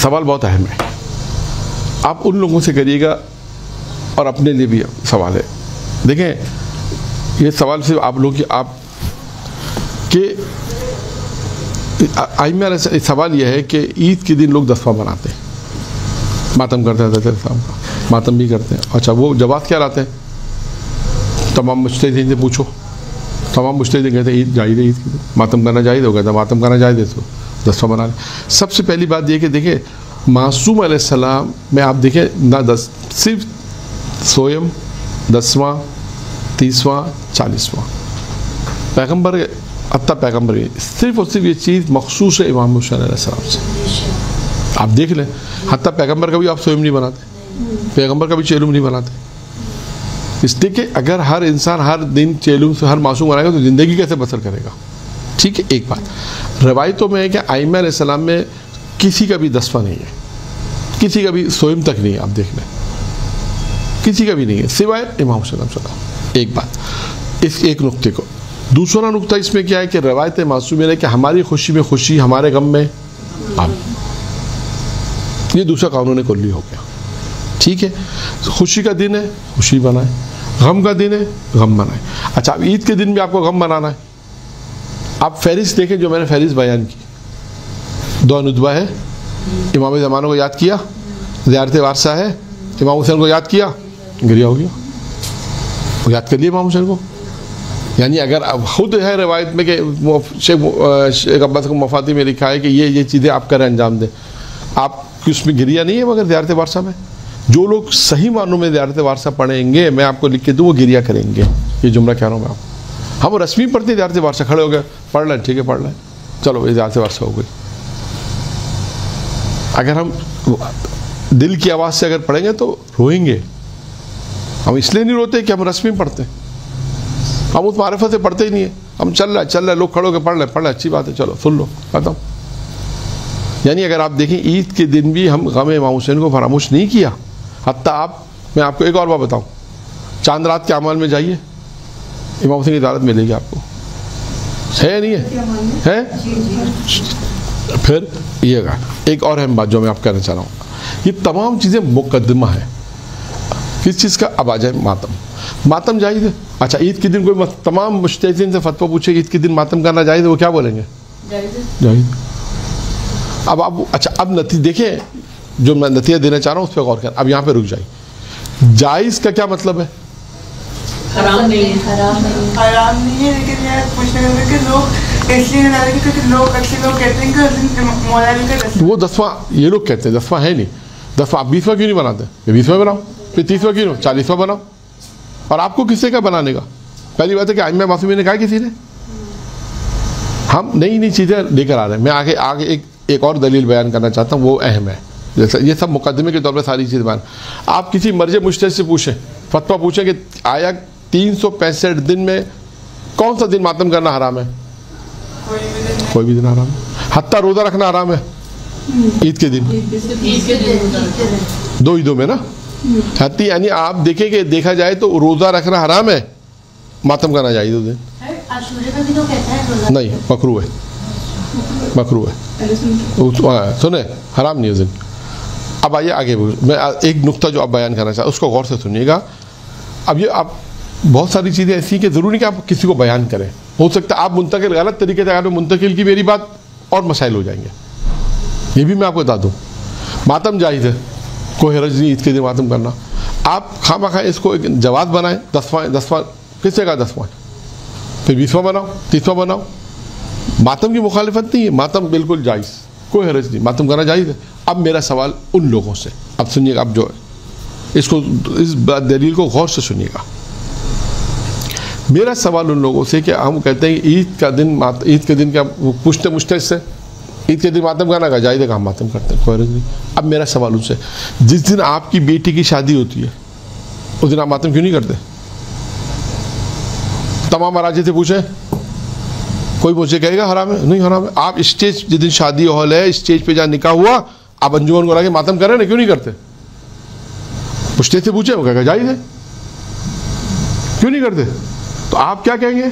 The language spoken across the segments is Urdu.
سوال بہت اہم ہے. آپ ان لوگوں سے کریے گا اور اپنے لیے بھی سوال ہے. دیکھیں یہ سوال صرف آپ لوگ آپ کے آئمہ علیہ سوال یہ ہے کہ عید کے دن لوگ دسواں مناتے ہیں, ماتم کرتے ہیں حضرت صاحب کا, ماتم بھی کرتے ہیں. اچھا وہ جواب کیا لاتے ہیں؟ تمام مجتہدین سے پوچھو, تمام مجتہدین کہتے ہیں عید جائز ہے, عید کے دن ماتم کرنا جائز ہے. وہ کہتا ہے ماتم کرنا جائز ہے تو دسواں منا لیں. سب سے پہلی بات یہ کہ دیکھیں معصوم علیہ السلام میں آپ دیکھیں نہ صرف سویم 10واں 30واں 40واں پیغمبر حتیٰ پیغمبر صرف اور صرف یہ چیز مخصوص ہے امام حسین علیہ السلام سے. آپ دیکھ لیں حتیٰ پیغمبر کا بھی آپ سویم نہیں بناتے, پیغمبر کا بھی چیلم نہیں بناتے. اس لیے کہ اگر ہر انسان ہر دن چیلم سے ہر معصوم بنائے گا تو زندگی کیسے بسر کرے گا؟ ٹھیک ہے. ایک بات روایتوں میں ہے کہ ائمہ علیہ السلام میں کسی کا بھی دسواں نہیں ہے, کسی کا بھی سویم تک نہیں ہے. آپ دیکھ لیں کسی کا بھی نہیں ہے سوائے امام حسین علیہ السلام. ایک بات اس ایک نقطے کو. دوسرا نقطہ اس میں کیا ہے کہ روایت معصومین ہے کہ ہماری خوشی میں خوشی, ہمارے غم میں غم. یہ دوسرا قانون کلی ہو گیا. ٹھیک ہے, خوشی کا دن ہے خوشی منائیں, غم کا دن ہے غم منائیں. اچھا اب عید کے دن بھی آپ کو غم منانا ہے. آپ فہرست دیکھیں جو میں نے فہرست بیان کی, 2 ندبہ ہے, امام زمانوں کو یاد کیا, زیارت وارثہ ہے, امام حسین کو یاد کیا, گریہ ہو گیا. وہ یاد کر لیے امام حسین کو. یعنی اگر خود ہے روایت میں کہ شیخ عباس کو مفاتی میں لکھا ہے کہ یہ چیزیں آپ کریں انجام دیں, آپ کی اس میں گریہ نہیں ہے مگر زیارت وارثہ میں. جو لوگ صحیح معنوں میں زیارت وارثہ پڑھیں گے, میں آپ کو لکھ کے دوں, وہ گریہ کریں گے. یہ جملہ کہہ رہا ہوں میں آپ کو. ہم رسمی پڑھتے ہیں زیارت وارثہ, کھڑے ہو گئے پڑھ لیں, ٹھیک ہے پڑھ لیں, چلو یہ زیارت وارثہ ہو گئی. اگر ہم دل کی آواز سے اگر پڑھیں گے تو روئیں گے. ہم اس لیے نہیں روتے کہ ہم رسمی پڑھتے ہیں, ہم اس معرفت سے پڑھتے ہی نہیں ہیں. ہم چل رہا لوگ کھڑے ہو کے پڑھ لیں, اچھی بات ہے, چلو سن لو ختم. یعنی اگر آپ دیکھیں عید کے دن بھی ہم غم امام حسین کو فراموش نہیں کیا. حتیٰ میں آپ کو ایک اور بات بتاؤں, چاند رات کے اعمال میں جائیے, امام حسین کی عدالت ملے گی آپ کو, ہے نہیں ہے؟ پھر یہ ایک اور اہم بات جو میں آپ کہنا چاہ رہا ہوں, یہ تمام چیزیں مقدمہ ہیں. کس چیز کا؟ اب آ جائے ماتم. ماتم جائز ہے. اچھا عید کے دن کوئی تمام مجتہدین سے فتویٰ پوچھے عید کے دن ماتم کرنا جائز ہے, وہ کیا بولیں گے؟ جائز. اب آپ اچھا اب نتیجہ دیکھیں, جو میں نتیجہ دینا چاہ رہا ہوں اس پہ غور کریں. اب یہاں پہ رک جائیں. جائز کا کیا مطلب ہے؟ حرام نہیں ہے. حرام نہیں ہے, لیکن یہ پوچھنے لگے کہ لوگ اس لیے نہ لگے کیونکہ لوگ اکثر لوگ کہتے ہیں کہ مولانا کا وہ 10واں, یہ لوگ کہتے ہیں 10واں ہے نہیں. 10واں آپ 20واں کیوں نہیں بناتے؟ یہ 20واں بناؤ, پھر 30واں کیوں نہیں, 40واں بناؤ. اور آپ کو کس سے کیا بنانے کا؟ پہلی بات ہے کہ ائمہ معصومین نے کہا کسی نے, ہم نئی نئی چیزیں لے کر آ رہے ہیں. میں آگے ایک اور دلیل بیان کرنا چاہتا ہوں, وہ اہم ہے. جیسا یہ سب مقدمے کے طور پہ ساری چیز بیان. آپ کسی مرجع مجتہد سے پوچھیں, فتویٰ پوچھیں کہ آیا 365 دن میں کون سا دن ماتم کرنا حرام ہے؟ کوئی بھی دن حرام ہے. حتیٰ روزہ رکھنا حرام ہے عید کے دن, 2 عیدوں میں نا. حتیٰ یعنی آپ دیکھیں کہ دیکھا جائے تو روزہ رکھنا حرام ہے, ماتم کرنا چاہیے 2 دن نہیں, مکروہ ہے. مکروہ ہے, سنیں حرام نہیں ہے دن. اب آئیے آگے, میں ایک نقطہ جو آپ بیان کرنا چاہتا ہوں اس کو غور سے سنیے گا. اب یہ آپ بہت ساری چیزیں ایسی کہ ضروری کہ آپ کسی کو بیان کریں. ہو سکتا ہے آپ منتقل غلط طریقے سے اگر منتقل کی میری بات اور مسائل ہو جائیں گے, یہ بھی میں آپ کو بتا دوں. ماتم جائز ہے, کوئی حرج نہیں عید کے دن ماتم کرنا. آپ خواہ مخواہ اس کو ایک جواز بنائیں, 10واں کس سے کہا 10واں, پھر 20واں بناؤ, 30واں بناؤ. ماتم کی مخالفت نہیں ہے, ماتم بالکل جائز, کوئی حرج نہیں, ماتم کرنا جائز ہے. اب میرا سوال ان لوگوں سے, اب سنیے گا, اب جو اس دلیل کو غور سے سنیے گا. میرا سوال ان لوگوں سے کہ ہم کہتے ہیں عید کے دن کیا پوچھتے مجتہد سے, عید کے دن ماتم کرنا کا جائز ہے کہ ہم ماتم کرتے ہیں, کوئی حرج نہیں. اب میرا سوال ان سے, جس دن آپ کی بیٹی کی شادی ہوتی ہے اس دن آپ ماتم کیوں نہیں کرتے؟ تمام مراجع سے پوچھیں, کوئی مجھے کہے گا حرام ہے؟ نہیں حرام ہے. آپ اسٹیج جس دن شادی ہال ہے, اسٹیج پہ جہاں نکاح ہوا, آپ انجمن کو لا کے ماتم کر رہے ہیں, کیوں نہیں کرتے؟ مجھتے سے پوچھیں, وہ کہے گا جائز ہے, کیوں نہیں کرتے؟ تو آپ کیا کہیں گے؟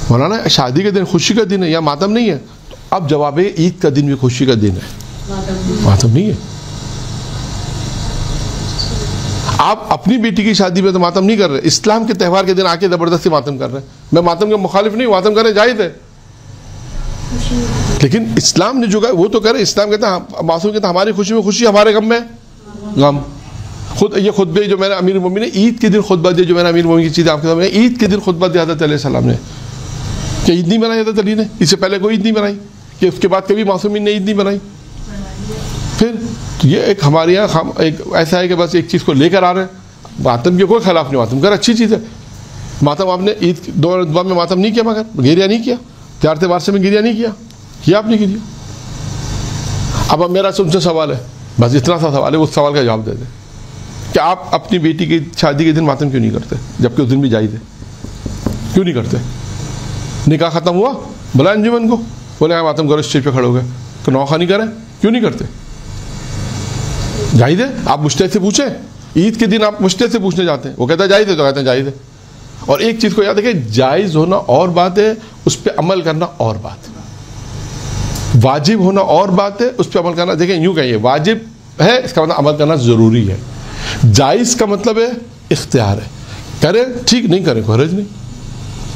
مولانا شادی کے دن خوشی کا دن ہے, یا ماتم نہیں ہے. تو اب جواب ہے عید کا دن بھی خوشی کا دن ہے. ماتم نہیں ہے. آپ اپنی بیٹی کی شادی میں تو ماتم نہیں کر رہے, اسلام کے تہوار کے دن آ کے زبردستی ماتم کر رہے ہیں. میں ماتم کے مخالف نہیں, ماتم کرنے جائز ہے, لیکن اسلام نے جو کہا وہ تو کرے. اسلام کہتا ہے, معصوم کہتا ہے ہماری خوشی میں خوشی, ہمارے غم میں غم. خود یہ خطبے جو میں نے امیر المومنین نے عید کے دن خطبہ دیا, جو میں نے امیر المومنین کی چیز آپ کے سامنے, عید کے دن خطبہ دیا حضرت علیہ السلام نے. کہ عید نہیں منائی حضرت علی نے, اس سے پہلے کوئی عید نہیں منائی, کہ اس کے بعد کبھی معصومین نے عید نہیں منائی. پھر یہ ایک ہمارے یہاں ایک ایسا ہے کہ بس ایک چیز کو لے کر آ رہے ہیں. ماتم کے کوئی خلاف نہیں, ماتم کر اچھی چیز ہے. ماتم آپ نے عید دو دعا میں ماتم نہیں کیا, مگر گیریا نہیں کیا, تیارت وارثے میں گیریا نہیں کیا آپ نے گیریا. اب میرا تم سے سوال ہے, بس اتنا سا سوال ہے, اس سوال کا جواب دے دیں کہ آپ اپنی بیٹی کی شادی کے دن ماتم کیوں نہیں کرتے, جبکہ اس دن بھی جائز ہے؟ کیوں نہیں کرتے؟ نکاح ختم ہوا, بلا انجمن کو, بولے ماتم کرو, اسٹیج پہ کھڑے ہو گئے, کہ نوخوا نہیں کریں, کیوں نہیں کرتے؟ جائز ہے. آپ مشتہد سے پوچھیں, عید کے دن آپ مشتہد سے پوچھنے جاتے ہیں, وہ کہتا ہے جائز ہے, تو کہتے ہیں جائز ہے. اور ایک چیز کو یاد رکھیں, جائز ہونا اور بات ہے, اس پہ عمل کرنا اور بات ہے. واجب ہونا اور بات ہے, اس پہ عمل کرنا. دیکھیں یوں کہیں, واجب ہے اس کا مطلب عمل کرنا ضروری ہے. جائز کا مطلب ہے اختیار ہے, کریں ٹھیک, نہیں کریں کوئی حرج نہیں.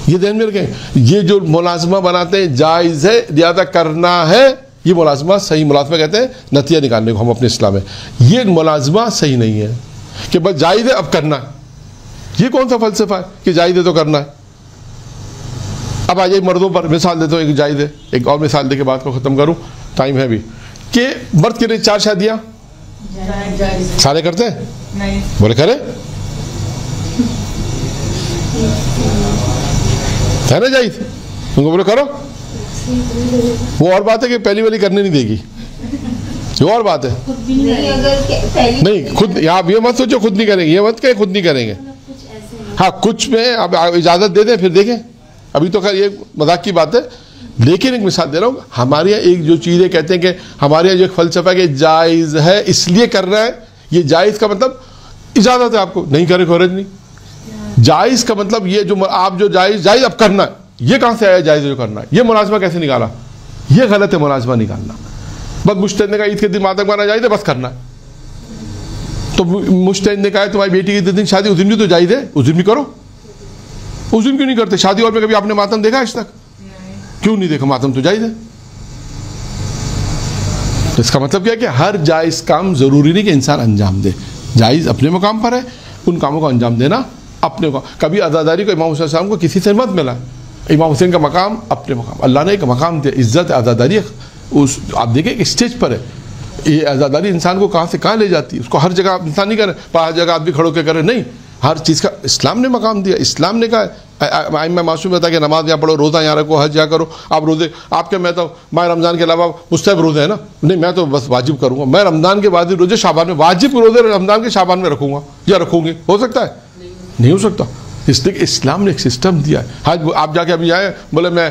یہ ذہن میں رکھیں. یہ جو ملازمہ بناتے ہیں جائز ہے زیادہ کرنا ہے, یہ ملازمہ صحیح ملازمہ کہتے ہیں نتیجہ نکالنے کو ہم اپنے اسلام میں. یہ ملازمہ صحیح نہیں ہے کہ بس جائز ہے اب کرنا ہے. یہ کون سا فلسفہ ہے کہ جائز ہے تو کرنا ہے؟ اب آ جائیے مردوں پر, مثال دیتا ہوں ایک جائز ہے. ایک اور مثال دے کے بات کو ختم کروں, ٹائم ہے بھی, کہ مرد کے لیے 4 شادیاں سارے کرتے ہیں, نہیں بولے کرے, ہے نا جائز, ان کو بولے کرو. وہ اور بات ہے کہ پہلی والی کرنے نہیں دے گی, یہ اور بات ہے. نہیں خود, آپ یہ مت سوچو خود نہیں کریں گے, یہ مت کہ خود نہیں کریں گے. ہاں کچھ میں اب اجازت دے دیں پھر دیکھیں, ابھی تو خیر یہ مذاق کی بات ہے, لیکن ایک مثال دے رہا ہوں. ہمارے یہاں ایک جو چیزیں کہتے ہیں کہ ہمارے یہاں جو ایک فلسفہ ہے کہ جائز ہے اس لیے کر رہا ہے, یہ جائز کا مطلب اجازت ہے آپ کو, نہیں کرے کوئی حرج نہیں. جائز کا مطلب یہ جو آپ جو جائز اب کرنا ہے, یہ کہاں سے آیا جائز جو کرنا ہے؟ یہ ملازمہ کیسے نکالا؟ یہ غلط ہے ملازمہ نکالنا. بس مجتہد نے کہا عید کے دن ماتم کرنا جائز ہے, بس کرنا ہے. تو مجتہد نے کہا تمہاری بیٹی کے دن شادی, اس دن بھی تو جائز ہے, اس دن بھی کرو. اس دن کیوں نہیں کرتے؟ شادی اور میں کبھی آپ نے ماتم دیکھا آج تک؟ کیوں نہیں دیکھا؟ ماتم تو جائز ہے. اس کا مطلب کیا ہے کہ ہر جائز کام ضروری نہیں کہ انسان انجام دے. جائز اپنے مقام پر ہے, ان کاموں کو انجام دینا اپنے کو. کبھی عزاداری کو امام حسین صاحب کو کسی سے مت ملا, امام حسین کا مقام اپنے مقام, اللہ نے ایک مقام دیا, عزت عزاداری. اس آپ دیکھیں کہ اسٹیج پر ہے, یہ عزاداری انسان کو کہاں سے کہاں لے جاتی ہے. اس کو ہر جگہ انسان نہیں کرے, ہر جگہ آپ بھی کھڑو کے کرے, نہیں. ہر چیز کا اسلام نے مقام دیا. اسلام نے کہا, میں معصوم بتا کہ نماز یہاں پڑھو, روزہ یہاں رکھو, حج یہاں کرو. آپ روزے آپ کے, میں تو ماہ رمضان کے علاوہ مستحب روزے ہیں نا, نہیں میں تو بس واجب کروں گا. میں رمضان کے بعد روزے شعبان میں, واجب روزے رمضان کے شعبان میں رکھوں گا یا رکھوں گی, ہو سکتا ہے؟ نہیں ہو سکتا. اس لیے کہ اسلام نے ایک سسٹم دیا ہے. حج آپ جا کے ابھی آئے, بولے میں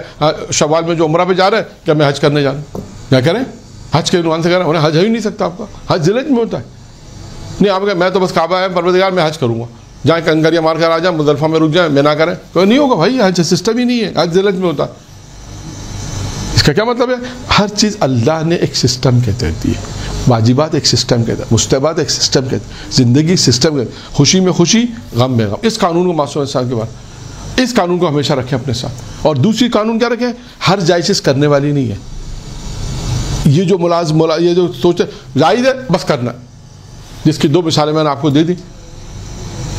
شوال میں جو عمرہ پہ جا رہے ہیں, کیا میں حج کرنے جا رہا ہوں, کیا کریں؟ حج کے عنوان سے کہہ رہا ہوں, حج ہو ہی نہیں سکتا آپ کا. حج ذی الحج میں ہوتا ہے. نہیں آپ کہ میں تو بس کعبہ ہے پروردگار میں حج کروں گا, جہاں کنگریاں مار کر آ جائیں, مزدلفہ میں رک جائیں, میں نہ کریں, کوئی نہیں ہوگا بھائی. حج سسٹم ہی نہیں ہے, حج ذی الحج میں ہوتا ہے. اس کا کیا مطلب ہے؟ ہر چیز اللہ نے ایک سسٹم کے تحت دی ہے. واجبات ایک سسٹم کے تحت, مستحبات ایک سسٹم کے تحت, زندگی سسٹم کے تحت, خوشی میں خوشی, غم میں غم. اس قانون کو معصوم انسان کے بعد, اس قانون کو ہمیشہ رکھیں اپنے ساتھ. اور دوسری قانون کیا رکھیں؟ ہر جائز چیز کرنے والی نہیں ہے. یہ جو یہ جو سوچے جائز ہے بس کرنا, جس کی 2 مثالیں میں نے آپ کو دے دی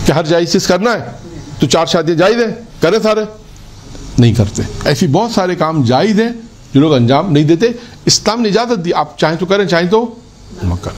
کہ ہر جائز چیز کرنا ہے, تو 4 شادیاں جائز ہیں, کرے سارے, نہیں کرتے. ایسی بہت سارے کام جائز ہیں جو لوگ انجام نہیں دیتے. اسلام نے اجازت دی, آپ چاہیں تو کریں, چاہیں تو مت کریں.